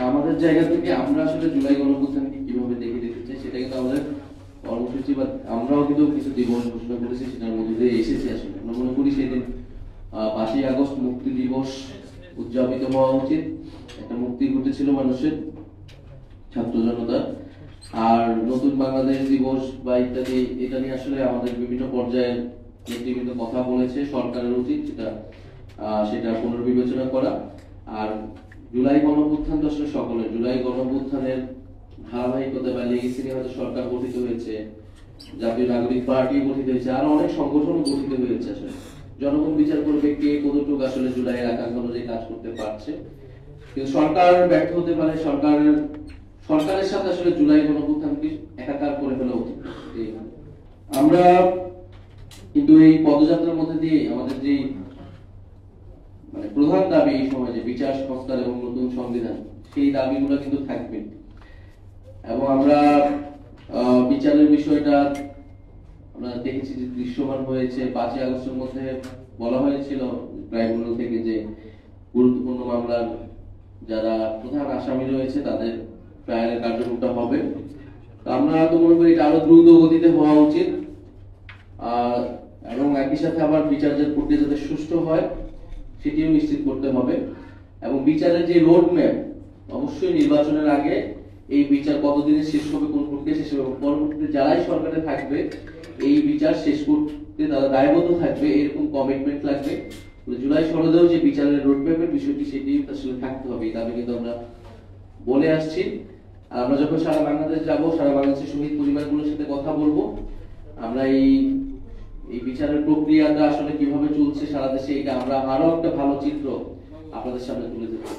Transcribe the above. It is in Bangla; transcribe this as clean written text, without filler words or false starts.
আমাদের জায়গা থেকে আমরা আসলে জুলাই গণঅভ্যুত্থানকে কিভাবে দেখতে চাই সেটা কিন্তু আমাদের কর্মসূচি বা আমরাও কিন্তু কিছু দিবস ঘোষণা করেছি, সেটার মধ্যে দিয়ে এসেছি। আসলে আমরা মনে করি সেদিন 5ই আগস্ট মুক্তি দিবস উদযাপিত হওয়া উচিত। একটা মুক্তি ঘটেছিল মানুষের, ছাত্র জনতা। আর নতুন বাংলাদেশ দিবস বা ইত্যাদি, এটা নিয়ে আসলে আমাদের বিভিন্ন পর্যায়ে নেতৃবৃন্দ কথা বলেছে। সরকারের উচিত সেটা পুনর্বিবেচনা করা। আর জুলাই গণঅভ্যুত্থান তো আসলে সকলের, জুলাই গণঅভ্যুত্থানের ধারাবাহিকতা বা লেগেসি নিয়ে হয়তো সরকার গঠিত হয়েছে, জাতীয় নাগরিক পার্টি গঠিত হয়েছে, আরো অনেক সংগঠন গঠিত হয়েছে। আসলে জনগণ বিচার করবে কে কতটুকু আসলে জুলাইয়ের আকাঙ্ক্ষা অনুযায়ী কাজ করতে পারছে। কিন্তু সরকার ব্যর্থ হতে পারে, সরকারের সাথে আসলে জুলাই গণঅভ্যুত্থানকে একাকার করে ফেলা উচিত। আমরা কিন্তু এই পদযাত্রার মধ্যে দিয়ে আমাদের যে মানে প্রধান দাবি এই সময় যে বিচার সংস্কার এবং নতুন সংবিধান, সেই দাবিগুলো কিন্তু থাকবে। এবং আমরা বিচারের বিষয়টা আমরা দেখেছি যে দৃশ্যমান হয়েছে। 5ই আগস্টের মধ্যে বলা হয়েছিল ট্রাইব্যুনাল থেকে যে গুরুত্বপূর্ণ মামলার যারা প্রধান আসামি রয়েছে তাদের ট্রায়ালের কার্যক্রমটা হবে। আমরা তো মনে করি এটা আরো দ্রুত গতিতে হওয়া উচিত, এবং একই সাথে আবার বিচারের প্রক্রিয়া যাতে সুষ্ঠু হয় সেটিও নিশ্চিত করতে হবে। এবং বিচারের যে রোড ম্যাপ, অবশ্যই নির্বাচনের আগে এই বিচার কতদিনে শেষ হবে, কোন প্রক্রিয়া শেষ হবে, পরবর্তীতে যারাই সরকারে থাকবে এই বিচার শেষ করতে তারা দায়বদ্ধ থাকবে, এরকম কমিটমেন্ট লাগবে। জুলাই সনদেও যে বিচারের রোড ম্যাপের বিষয়টি সেটি আসলে থাকতে হবে, এই দাবি কিন্তু আমরা বলে আসছি। আর আমরা যখন সারা বাংলাদেশ যাব, সারা বাংলাদেশের শহীদ পরিবারগুলোর সাথে কথা বলবো, আমরা এই বিচারের প্রক্রিয়াটা আসলে কিভাবে চলছে সারা দেশে, এটা আমরা আরো একটা ভালো চিত্র আপনাদের সামনে তুলে ধরবো।